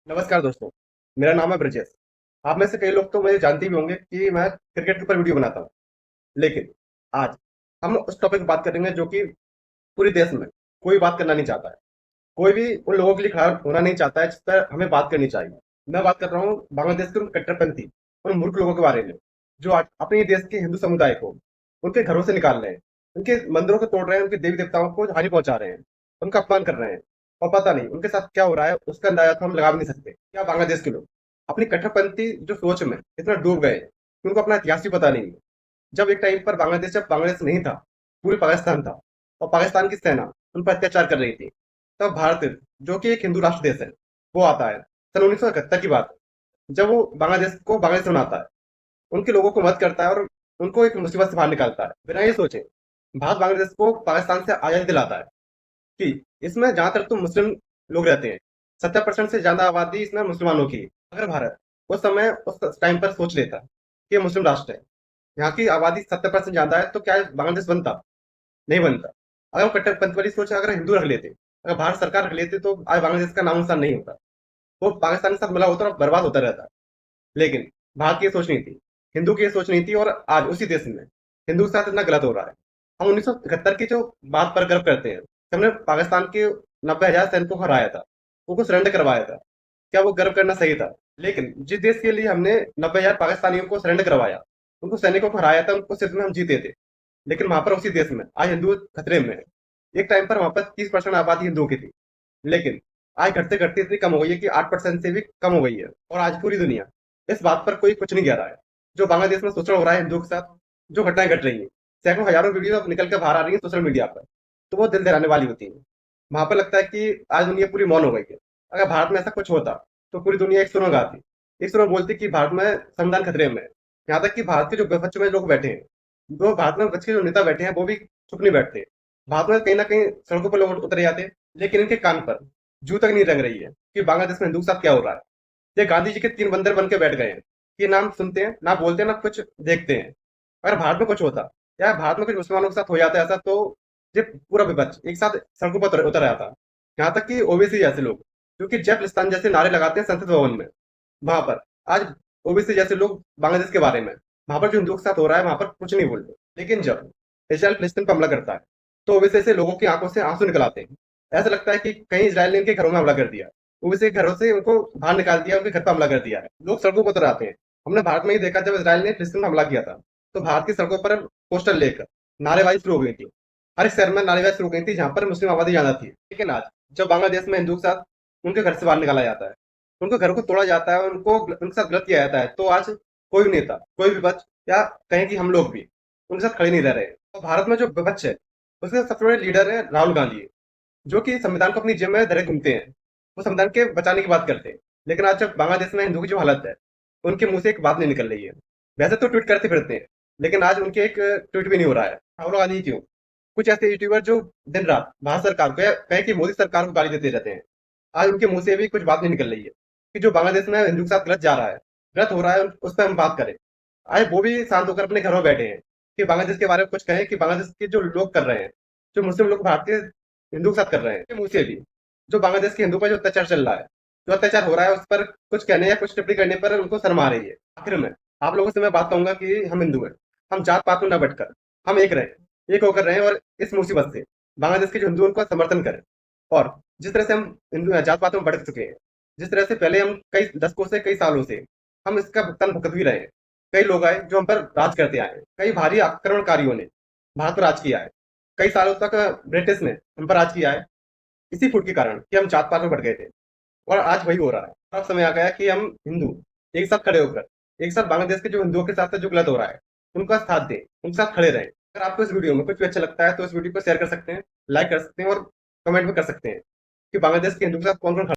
नमस्कार दोस्तों, मेरा नाम है ब्रजेश। आप में से कई लोग तो मुझे जानते भी होंगे कि मैं क्रिकेट के ऊपर वीडियो बनाता हूँ। लेकिन आज हम उस टॉपिक पे बात करेंगे जो कि पूरे देश में कोई बात करना नहीं चाहता है। कोई भी उन लोगों के लिए खड़ा होना नहीं चाहता है जिस पर हमें बात करनी चाहिए। मैं बात कर रहा हूँ बांग्लादेश के उन कट्टरपंथी, उन मूर्ख लोगों के बारे में जो आज अपने ही देश के हिंदू समुदाय को उनके घरों से निकाल रहे हैं, उनके मंदिरों को तोड़ रहे हैं, उनके देवी देवताओं को हानि पहुंचा रहे हैं, उनका अपमान कर रहे हैं। और पता नहीं उनके साथ क्या हो रहा है, उसका अंदाजा तो हम लगा भी नहीं सकते। क्या बांग्लादेश के लोग अपनी कट्टरपंथी जो सोच में इतना डूब गए कि उनको अपना इतिहास भी पता नहीं है। जब बांग्लादेश नहीं था, पूरी पाकिस्तान था, और पाकिस्तान की सेना उन पर अत्याचार कर रही थी, तब भारत, जो कि एक हिंदू राष्ट्र देश है, वो आता है। सन 1971 की बात है, जब वो बांग्लादेश बनाता है, उनके लोगों को मदद करता है और उनको एक मुसीबत से बाहर निकालता है बिना ये सोचे। भारत बांग्लादेश को पाकिस्तान से आजादी दिलाता है कि इसमें जहां तक तो मुस्लिम लोग रहते हैं, 70% से ज्यादा आबादी इसमें मुसलमानों की है। अगर भारत उस टाइम पर सोच लेता कि ये मुस्लिम राष्ट्र है, यहाँ की आबादी 70% ज्यादा है, तो क्या बांग्लादेश बनता? नहीं बनता। अगर वो कट्टरपंथ वाली सोच अगर हिंदू रख लेते, अगर भारत सरकार रख लेते, तो आज बांग्लादेश का नाम निशान नहीं होता। वो पाकिस्तान के साथ मिला होता और बर्बाद होता रहता। लेकिन भारत की ये सोच नहीं थी, हिंदू की ये सोच नहीं थी, और आज उसी देश में हिंदू के साथ इतना गलत हो रहा है। हम 1971 की जो बात पर गर्व करते हैं कि हमने पाकिस्तान के 90,000 सैनिकों को हराया था, उनको सरेंडर करवाया था, क्या वो गर्व करना सही था? लेकिन जिस देश के लिए हमने 90,000 पाकिस्तानियों को सरेंडर करवाया, उनको सैनिकों को हराया था, उनको सिर्फ में हम जीते थे, लेकिन वहां पर उसी देश में आज हिंदू खतरे में है। एक टाइम पर वहां पर 30% आबादी हिंदुओं की थी, लेकिन आज घटते घटते इतनी कम हो गई है कि 8% से भी कम हो गई है। और आज पूरी दुनिया इस बात पर कोई कुछ नहीं कह रहा है। जो बांग्लादेश में शोषण हो रहा है हिंदुओं के साथ, जो घटनाएं घट रही है, सैकड़ों हजारों वीडियो अब निकल कर बाहर आ रही है सोशल मीडिया पर, तो वो दिल दहलाने वाली होती है। वहां पर लगता है कि आज दुनिया पूरी मौन हो गई है। अगर भारत में ऐसा कुछ होता तो पूरी दुनिया एक सुर में गाती, एक सुर में बोलती कि भारत में संविधान खतरे में है। यहाँ तक कि भारत के जो विपक्ष में लोग बैठे हैं, जो भारत में विपक्ष के जो नेता बैठे हैं, वो भी चुप नहीं बैठते। भारत में कहीं ना कहीं सड़कों पर लोग उतर जाते हैं, लेकिन इनके कान पर जू तक नहीं रंग रही है कि बांग्लादेश में हिंदू के साथ क्या हो रहा है। ये गांधी जी के 3 बंदर बन के बैठ गए हैं कि नाम सुनते हैं, ना बोलते हैं, ना कुछ देखते हैं। अगर भारत में कुछ होता या भारत में कुछ मुसलमानों के साथ हो जाता ऐसा, तो ये पूरा विपक्ष एक साथ सड़कों पर उतर उतर आता। यहाँ तक कि ओबीसी जैसे लोग, जो कि जय खालिस्तान जैसे नारे लगाते हैं संसद भवन में, वहां पर आज ओबीसी जैसे लोग बांग्लादेश के बारे में, वहां पर जो हिंदुओं के साथ हो रहा है, वहां पर कुछ नहीं बोलते। लेकिन जब इसराइल फिलिस्तीन पर हमला करता है, तो ओबीसी से लोगों की आंखों से आंसू निकल आते हैं। ऐसा लगता है कि कहीं इसराइल ने इनके घरों में हमला कर दिया, ओबीसी के घरों से उनको बाहर निकाल दिया, उनके घर पर हमला कर दिया है। लोग सड़कों पर उतर आते हैं। हमने भारत में ही देखा, जब इसराइल ने फिलिस्तीन में हमला किया था, तो भारत की सड़कों पर पोस्टर लेकर नारेबाजी शुरू हो गई थी। हर एक शहर में नारेबाजी शुरू हो गई थी जहां पर मुस्लिम आबादी ज्यादा थी। लेकिन आज जब बांग्लादेश में हिंदू के साथ उनके घर से बाहर निकाला जाता है, उनको घरों को तोड़ा जाता है, उनको उनके साथ गलत किया जाता है, तो आज कोई भी नेता, कोई भी विपक्ष, या कहें कि हम लोग भी उनके साथ खड़े नहीं रह रहे। तो भारत में जो विपक्ष है, उसके सबसे बड़े लीडर है राहुल गांधी, जो कि संविधान को अपनी जेब में धरे घूमते हैं। वो संविधान के बचाने की बात करते हैं, लेकिन आज जब बांग्लादेश में हिंदू की जो हालत है, उनके मुंह से एक बात नहीं निकल रही है। वैसे तो ट्वीट करते फिरते हैं, लेकिन आज उनके एक ट्वीट भी नहीं हो रहा है। राहुल गांधी क्यों? कुछ ऐसे यूट्यूबर जो दिन रात भारत सरकार को, कहे कि मोदी सरकार को गाली देते रहते हैं, आज उनके मुंह से भी कुछ बात नहीं निकल रही है कि जो बांग्लादेश में हिंदू के साथ गलत जा रहा है, गलत हो रहा है, उस पर हम बात करें। आज वो भी शांत होकर अपने घरों में बैठे हैं कि बांग्लादेश के बारे में कुछ कहें, कि बांग्लादेश के जो लोग कर रहे हैं, जो मुस्लिम लोग भारत के हिंदू के साथ कर रहे हैं, के मुंह से भी जो बांग्लादेश के हिंदू पर जो अत्याचार चल रहा है, जो अत्याचार हो रहा है, उस पर कुछ कहने या कुछ टिप्पणी करने पर उनको शर्म आ रही है। आखिर में आप लोगों से मैं बात कहूंगा कि हम हिंदू हैं, हम जात पात में न बैठकर हम एक रहे, एक होकर रहें, और इस मुसीबत से बांग्लादेश के जो हिंदू हैं, उनको समर्थन करें। और जिस तरह से हम हिंदू जात पातों में भड़क चुके हैं, जिस तरह से पहले हम कई दशकों से, कई सालों से हम इसका भुगतान भुगत भी रहे हैं। कई लोग आए जो हम पर राज करते आए हैं, कई भारी आक्रमणकारियों ने भारत पर राज किया है, कई सालों तक ब्रिटिश ने हम पर राज किया है, इसी फूट के कारण कि हम जात पात में बढ़ गए थे। और आज वही हो रहा है। अब समय आ गया कि हम हिंदू एक साथ खड़े होकर, एक साथ बांग्लादेश के जो हिंदुओं के साथ जो गलत हो रहा है, उनका साथ दें, उनके साथ खड़े रहें। अगर आपको इस वीडियो में कुछ भी अच्छा लगता है, तो इस वीडियो को शेयर कर सकते हैं, लाइक कर सकते हैं, और कमेंट भी कर सकते हैं कि बांग्लादेश के हिंदू के साथ कौन कौन